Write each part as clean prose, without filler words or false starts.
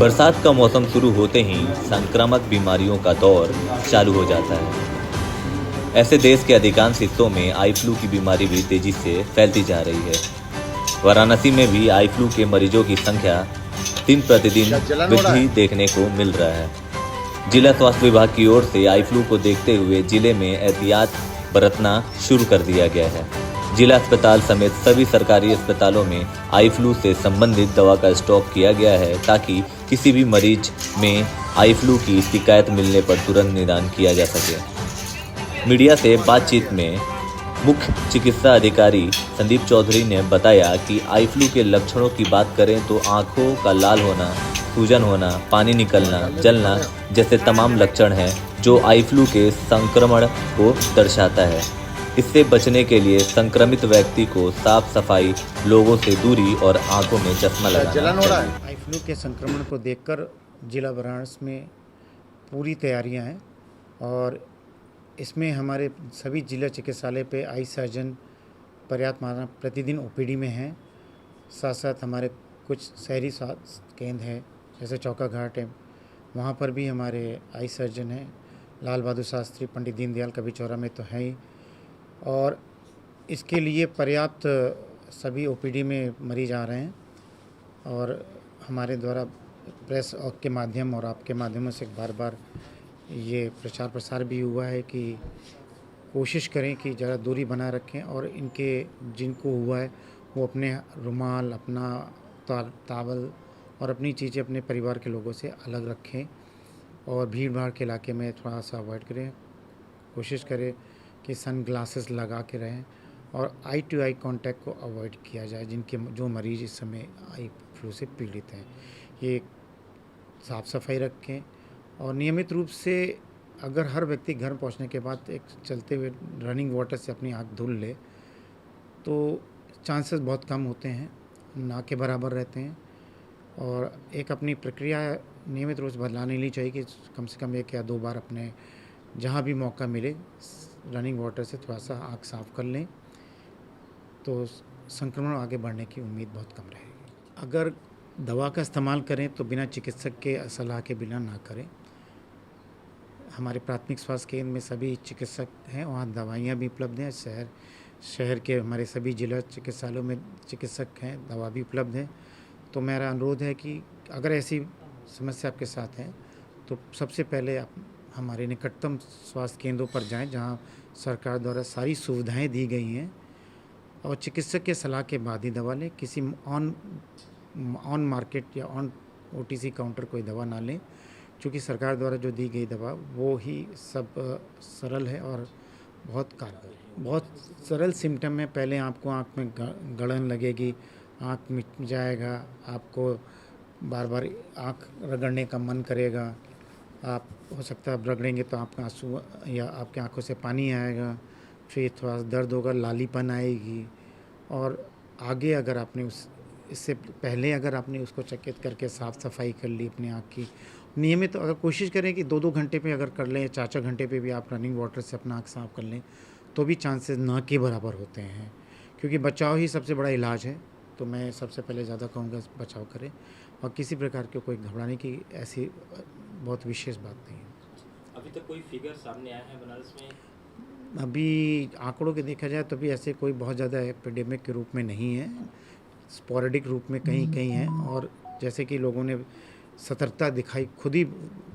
बरसात का मौसम शुरू होते ही संक्रामक बीमारियों का दौर चालू हो जाता है। ऐसे देश के अधिकांश हिस्सों में आई फ्लू की बीमारी भी तेजी से फैलती जा रही है। वाराणसी में भी आई फ्लू के मरीजों की संख्या दिन प्रतिदिन वृद्धि देखने को मिल रहा है। जिला स्वास्थ्य विभाग की ओर से आई फ्लू को देखते हुए जिले में एहतियात बरतना शुरू कर दिया गया है। जिला अस्पताल समेत सभी सरकारी अस्पतालों में आई फ्लू से संबंधित दवा का स्टॉक किया गया है ताकि किसी भी मरीज में आई फ्लू की शिकायत मिलने पर तुरंत निदान किया जा सके। मीडिया से बातचीत में मुख्य चिकित्सा अधिकारी संदीप चौधरी ने बताया कि आई फ्लू के लक्षणों की बात करें तो आंखों का लाल होना, सूजन होना, पानी निकलना, जलना जैसे तमाम लक्षण हैं जो आई फ्लू के संक्रमण को दर्शाता है। इससे बचने के लिए संक्रमित व्यक्ति को साफ सफाई, लोगों से दूरी और आंखों में चश्मा लगाना चाहिए। आई फ्लू के संक्रमण को देखकर जिला वाराणसी में पूरी तैयारियां हैं और इसमें हमारे सभी जिला चिकित्सालय पे आई सर्जन पर्याप्त मात्रा प्रतिदिन ओपीडी में हैं। साथ साथ हमारे कुछ शहरी स्वास्थ्य केंद्र हैं जैसे चौका घाट है, वहाँ पर भी हमारे आई सर्जन हैं। लाल बहादुर शास्त्री, पंडित दीनदयाल कभी चौरा में तो है ही, और इसके लिए पर्याप्त सभी ओपीडी में मरीज आ रहे हैं। और हमारे द्वारा प्रेस के माध्यम और आपके माध्यमों से बार बार ये प्रचार प्रसार भी हुआ है कि कोशिश करें कि ज़रा दूरी बनाए रखें और इनके जिनको हुआ है वो अपने रुमाल, अपना तावल और अपनी चीज़ें अपने परिवार के लोगों से अलग रखें और भीड़ भाड़ के इलाके में थोड़ा सा अवॉइड करें। कोशिश करें कि सन ग्लासेस लगा के रहें और आई टू आई कांटेक्ट को अवॉइड किया जाए। जो मरीज़ इस समय आई फ्लू से पीड़ित हैं, ये साफ़ सफाई रखें और नियमित रूप से अगर हर व्यक्ति घर पहुंचने के बाद एक चलते हुए रनिंग वाटर से अपनी आँख धुल ले तो चांसेस बहुत कम होते हैं, ना के बराबर रहते हैं। और एक अपनी प्रक्रिया नियमित रूप से बदलानी नहीं चाहिए कि कम से कम 1 या 2 बार अपने जहाँ भी मौका मिले रनिंग वाटर से थोड़ा सा आँख साफ़ कर लें तो संक्रमण आगे बढ़ने की उम्मीद बहुत कम रहेगी। अगर दवा का इस्तेमाल करें तो बिना चिकित्सक के सलाह के बिना ना करें। हमारे प्राथमिक स्वास्थ्य केंद्र में सभी चिकित्सक हैं, वहाँ दवाइयाँ भी उपलब्ध हैं। शहर के हमारे सभी जिला चिकित्सालयों में चिकित्सक हैं, दवा भी उपलब्ध है। तो मेरा अनुरोध है कि अगर ऐसी समस्या आपके साथ है तो सबसे पहले आप हमारे निकटतम स्वास्थ्य केंद्रों पर जाएं जहां सरकार द्वारा सारी सुविधाएं दी गई हैं और चिकित्सक के सलाह के बाद ही दवा लें। किसी ऑन मार्केट या ऑन ओटीसी काउंटर कोई दवा ना लें, क्योंकि सरकार द्वारा जो दी गई दवा वो ही सब सरल है और बहुत कारगर है। बहुत सरल सिम्टम है। पहले आपको आँख में गड़न लगेगी, आँख मिट जाएगा, आपको बार बार आँख रगड़ने का मन करेगा, आप हो सकता है रगड़ेंगे तो आपका आंसू या आपकी आंखों से पानी आएगा, फिर थोड़ा दर्द होगा, लालीपन आएगी। और आगे अगर आपने इससे पहले अगर आपने उसको चकित करके साफ़ सफाई कर ली अपनी आँख की, नियमित अगर कोशिश करें कि 2-2 घंटे पे अगर कर लें, 4-4 घंटे पे भी आप रनिंग वाटर से अपना आँख साफ़ कर लें तो भी चांसेस ना के बराबर होते हैं, क्योंकि बचाव ही सबसे बड़ा इलाज है। तो मैं सबसे पहले ज़्यादा कहूँगा बचाव करें और किसी प्रकार के कोई घबराने की ऐसी बहुत विशेष बात नहीं है। अभी तक कोई फिगर सामने आया है बनारस में? अभी आंकड़ों के देखा जाए तो भी ऐसे कोई बहुत ज़्यादा एपिडेमिक के रूप में नहीं है, स्पोरेडिक रूप में कहीं कहीं है। और जैसे कि लोगों ने सतर्कता दिखाई, खुद ही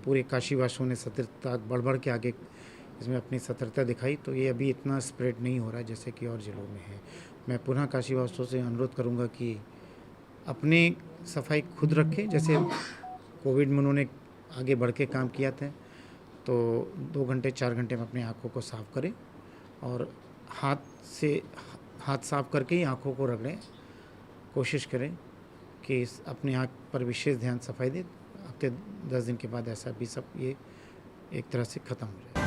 पूरे काशीवासियों ने सतर्कता बढ़ बढ़ के आगे इसमें अपनी सतर्कता दिखाई, तो ये अभी इतना स्प्रेड नहीं हो रहा है जैसे कि और जिलों में है। मैं पुनः काशीवासियों से अनुरोध करूँगा कि अपनी सफाई खुद रखें। जैसे कोविड में उन्होंने आगे बढ़ के काम किया था, तो 2 घंटे 4 घंटे में अपनी आँखों को साफ़ करें और हाथ साफ़ करके ही आँखों को रगड़ें। कोशिश करें कि अपनी आँख पर विशेष ध्यान सफाई दें। हफ्ते 10 दिन के बाद ऐसा भी सब ये एक तरह से ख़त्म हो जाए।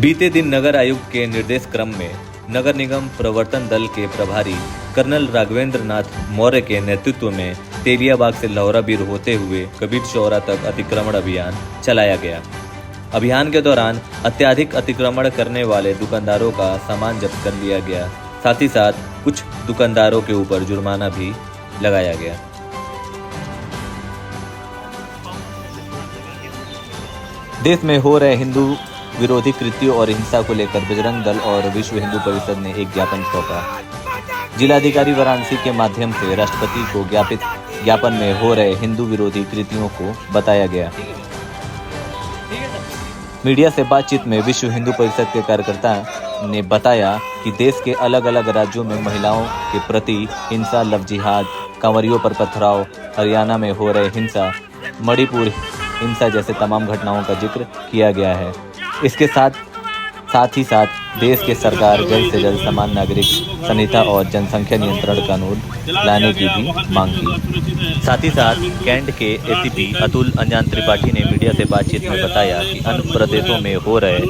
बीते दिन नगर आयुक्त के निर्देश क्रम में नगर निगम प्रवर्तन दल के प्रभारी कर्नल राघवेंद्र नाथ मौर्य के नेतृत्व में तेलियाबाग से लौरा बीर होते हुए कबीर चौरा तक अतिक्रमण अभियान चलाया गया। अभियान के दौरान अत्यधिक अतिक्रमण करने वाले दुकानदारों का सामान जब्त कर लिया गया। साथ ही साथ कुछ दुकानदारों के ऊपर जुर्माना भी लगाया गया। देश में हो रहे हिंदू विरोधी कृत्यों और हिंसा को लेकर बजरंग दल और विश्व हिंदू परिषद ने एक ज्ञापन सौंपा। जिलाधिकारी वाराणसी के माध्यम से राष्ट्रपति को ज्ञापन में हो रहे हिंदू विरोधी कृत्यों को बताया गया। मीडिया से बातचीत में विश्व हिंदू परिषद के कार्यकर्ता ने बताया कि देश के अलग अलग राज्यों में महिलाओं के प्रति हिंसा, लव जिहाद, कांवरियों पर पथराव, हरियाणा में हो रहे हिंसा, मणिपुर हिंसा जैसे तमाम घटनाओं का जिक्र किया गया है। इसके साथ ही देश के सरकार जल्द से जल्द समान नागरिक संहिता और जनसंख्या नियंत्रण कानून लाने की भी मांग की। साथ ही साथ कैंट के एसीपी अतुल अंजान त्रिपाठी ने मीडिया से बातचीत में बताया कि अन्य प्रदेशों में हो रहे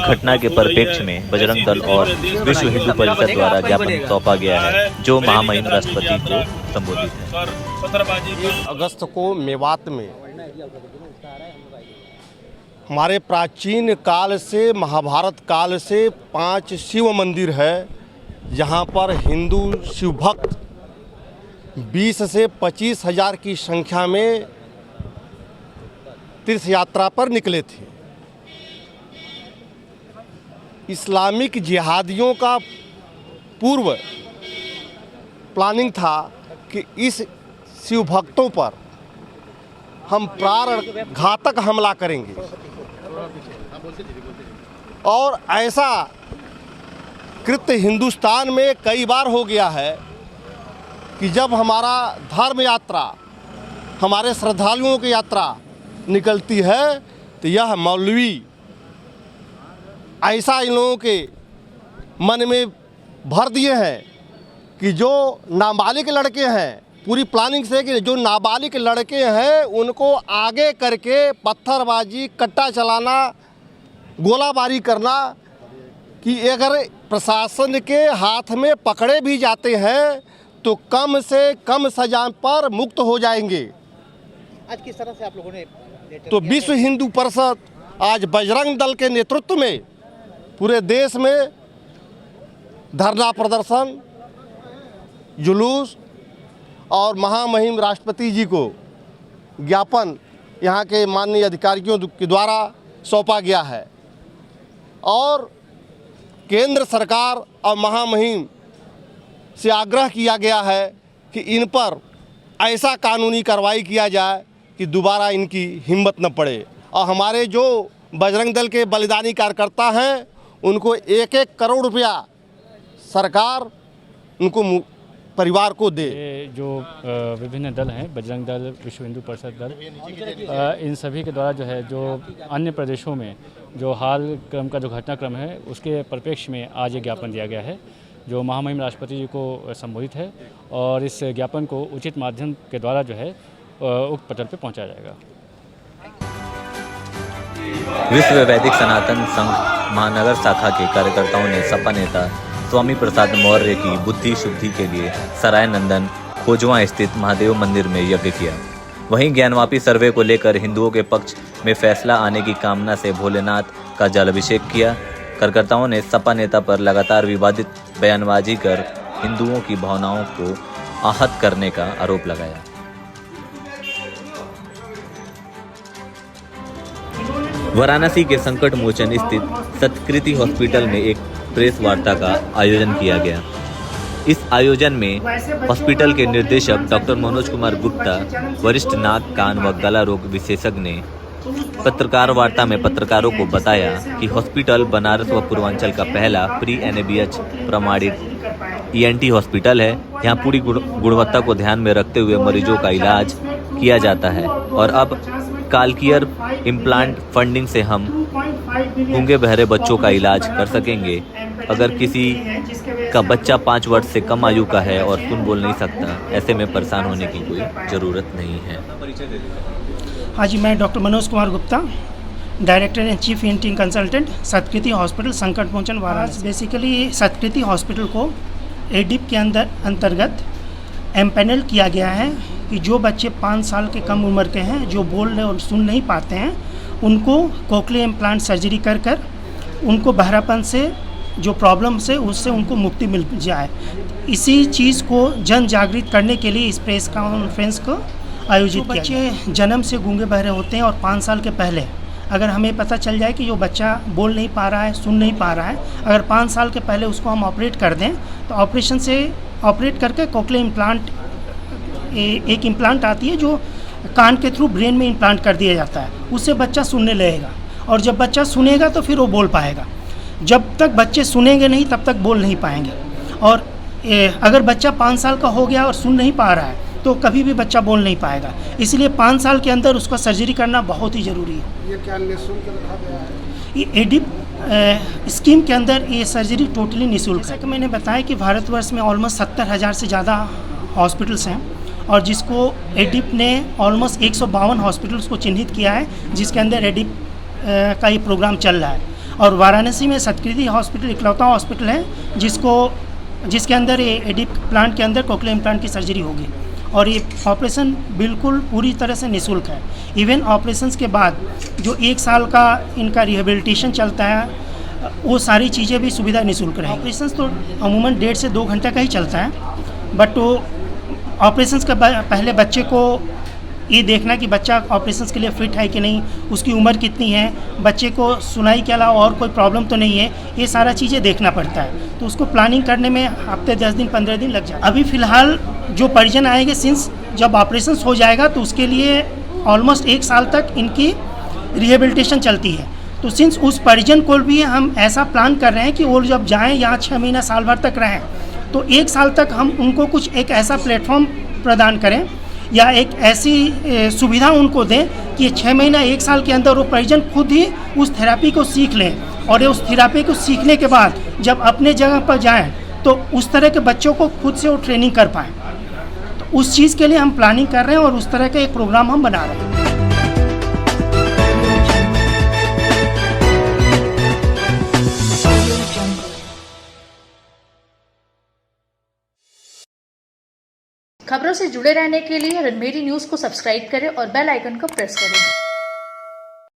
घटना के परिप्रेक्ष्य में बजरंग दल और विश्व हिंदू परिषद द्वारा ज्ञापन सौंपा गया है, जो महामहिम राष्ट्रपति को संबोधित है। अगस्त को मेवात में हमारे प्राचीन काल से, महाभारत काल से 5 शिव मंदिर है, जहाँ पर हिंदू शिव भक्त 20 से 25 हज़ार की संख्या में तीर्थ यात्रा पर निकले थे। इस्लामिक जिहादियों का पूर्व प्लानिंग था कि इस शिव भक्तों पर हम प्राणघातक हमला करेंगे, और ऐसा कृत्य हिंदुस्तान में कई बार हो गया है कि जब हमारा धर्म यात्रा, हमारे श्रद्धालुओं की यात्रा निकलती है तो यह मौलवी ऐसा इन लोगों के मन में भर दिए हैं कि जो नाबालिग लड़के हैं, पूरी प्लानिंग से कि जो नाबालिग लड़के हैं उनको आगे करके पत्थरबाजी, कट्टा चलाना, गोलाबारी करना, कि अगर प्रशासन के हाथ में पकड़े भी जाते हैं तो कम से कम सजा पर मुक्त हो जाएंगे। आज किस तरह से आप लोगों ने तो विश्व हिंदू परिषद आज बजरंग दल के नेतृत्व में पूरे देश में धरना प्रदर्शन, जुलूस और महामहिम राष्ट्रपति जी को ज्ञापन यहाँ के माननीय अधिकारियों के द्वारा सौंपा गया है, और केंद्र सरकार और महामहिम से आग्रह किया गया है कि इन पर ऐसा कानूनी कार्रवाई किया जाए कि दोबारा इनकी हिम्मत न पड़े, और हमारे जो बजरंग दल के बलिदानी कार्यकर्ता हैं उनको 1-1 करोड़ रुपया सरकार उनको परिवार को दे। जो विभिन्न दल हैं, बजरंग दल, विश्व हिंदू परिषद दल, इन सभी के द्वारा जो है, जो अन्य प्रदेशों में जो हाल क्रम का जो घटनाक्रम है उसके परिप्रेक्ष्य में आज ये ज्ञापन दिया गया है, जो महामहिम राष्ट्रपति जी को संबोधित है, और इस ज्ञापन को उचित माध्यम के द्वारा जो है उक्त पटल पर पहुँचाया जाएगा। विश्व वैदिक सनातन संघ महानगर शाखा के कार्यकर्ताओं ने सपा नेता स्वामी प्रसाद मौर्य की बुद्धि शुद्धि के लिए सराय नंदन खोजवा स्थित महादेव मंदिर में यज्ञ किया। वहीं ज्ञानवापी सर्वे को लेकर हिंदुओं के पक्ष में फैसला आने की कामना से भोलेनाथ का जलाभिषेक किया। कार्यकर्ताओं ने सपा नेता पर लगातार विवादित बयानबाजी कर हिंदुओं की भावनाओं को आहत करने का आरोप लगाया। वाराणसी के संकट मोचन स्थित सत्कृति हॉस्पिटल में एक प्रेस वार्ता का आयोजन किया गया। इस आयोजन में हॉस्पिटल के निर्देशक डॉक्टर मनोज कुमार गुप्ता, वरिष्ठ नाक, कान व गला रोग विशेषज्ञ ने पत्रकार वार्ता में पत्रकारों को बताया कि हॉस्पिटल बनारस व पूर्वांचल का पहला प्री NABH प्रमाणित ENT हॉस्पिटल है। यहाँ पूरी गुणवत्ता को ध्यान में रखते हुए मरीजों का इलाज किया जाता है, और अब कालकियर इम्प्लांट फंडिंग से हम गूंगे बहरे बच्चों का इलाज कर सकेंगे। अगर किसी का बच्चा 5 वर्ष से कम आयु का है और सुन बोल नहीं सकता, ऐसे में परेशान होने की कोई ज़रूरत नहीं है। हाँ जी, मैं doctor Manoj Kumar Gupta, director and chief ENT consultant, सत्कृति hospital, संकट मोचन, वाराणसी। बेसिकली सत्कृति हॉस्पिटल को ADIP के अंतर्गत एम्पैनल किया गया है कि जो बच्चे 5 साल के कम उम्र के हैं, जो बोल और सुन नहीं पाते हैं, उनको कोक्लियर इम्प्लांट सर्जरी कर उनको बहरापन से जो प्रॉब्लम से उससे उनको मुक्ति मिल जाए। इसी चीज़ को जन जागृत करने के लिए इस प्रेस कॉन्फ्रेंस को आयोजित किया। बच्चे जन्म से गूंगे बहरे होते हैं और 5 साल के पहले अगर हमें पता चल जाए कि जो बच्चा बोल नहीं पा रहा है, सुन नहीं पा रहा है, अगर 5 साल के पहले उसको हम ऑपरेट कर दें तो ऑपरेशन से ऑपरेट करके कोक्लियर इम्प्लांट, एक इम्प्लांट आती है जो कान के थ्रू ब्रेन में इम्प्लांट कर दिया जाता है, उससे बच्चा सुनने लगेगा और जब बच्चा सुनेगा तो फिर वो बोल पाएगा। जब तक बच्चे सुनेंगे नहीं तब तक बोल नहीं पाएंगे। और अगर बच्चा 5 साल का हो गया और सुन नहीं पा रहा है तो कभी भी बच्चा बोल नहीं पाएगा, इसलिए 5 साल के अंदर उसका सर्जरी करना बहुत ही ज़रूरी है। ये क्या निःशुल्क रखा गया है? ये एडिप स्कीम के अंदर ये सर्जरी टोटली निःशुल्क है। जैसा कि मैंने बताया कि भारतवर्ष में ऑलमोस्ट 70,000 से ज़्यादा हॉस्पिटल्स हैं और जिसको एडिप ने ऑलमोस्ट 152 हॉस्पिटल्स को चिन्हित किया है जिसके अंदर एडिप का ये प्रोग्राम चल रहा है। और वाराणसी में सतकृति हॉस्पिटल इकलौता हॉस्पिटल है जिसके अंदर ये एडिप प्लांट के अंदर कोक्लियर इम्प्लांट की सर्जरी होगी और ये ऑपरेशन बिल्कुल पूरी तरह से निःशुल्क है। इवन ऑपरेशंस के बाद जो 1 साल का इनका रिहेबिलिटेशन चलता है वो सारी चीज़ें भी सुविधा निःशुल्क रहेगी। ऑपरेशंस तो अमूमन 1.5 से 2 घंटे का ही चलता है, बट वो ऑपरेशंस के पहले बच्चे को ये देखना कि बच्चा ऑपरेशंस के लिए फिट है कि नहीं, उसकी उम्र कितनी है, बच्चे को सुनाई के अलावा और कोई प्रॉब्लम तो नहीं है, ये सारा चीज़ें देखना पड़ता है। तो उसको प्लानिंग करने में हफ्ते 10 दिन 15 दिन लग जाए। अभी फ़िलहाल जो परिजन आएंगे सिंस जब ऑपरेशंस हो जाएगा तो उसके लिए ऑलमोस्ट 1 साल तक इनकी रिहेबिलिटेशन चलती है। तो सिंस उस परिजन को भी हम ऐसा प्लान कर रहे हैं कि वो जब जाएँ यहाँ 6 महीना साल भर तक रहें तो 1 साल तक हम उनको कुछ एक ऐसा प्लेटफॉर्म प्रदान करें या एक ऐसी सुविधा उनको दें कि 6 महीना 1 साल के अंदर वो परिजन खुद ही उस थेरेपी को सीख लें और उस थेरेपी को सीखने के बाद जब अपने जगह पर जाएं तो उस तरह के बच्चों को खुद से वो ट्रेनिंग कर पाएँ। तो उस चीज़ के लिए हम प्लानिंग कर रहे हैं और उस तरह का एक प्रोग्राम हम बना रहे हैं। खबरों से जुड़े रहने के लिए रणमेरी न्यूज़ को सब्सक्राइब करें और बेल आइकन को प्रेस करें।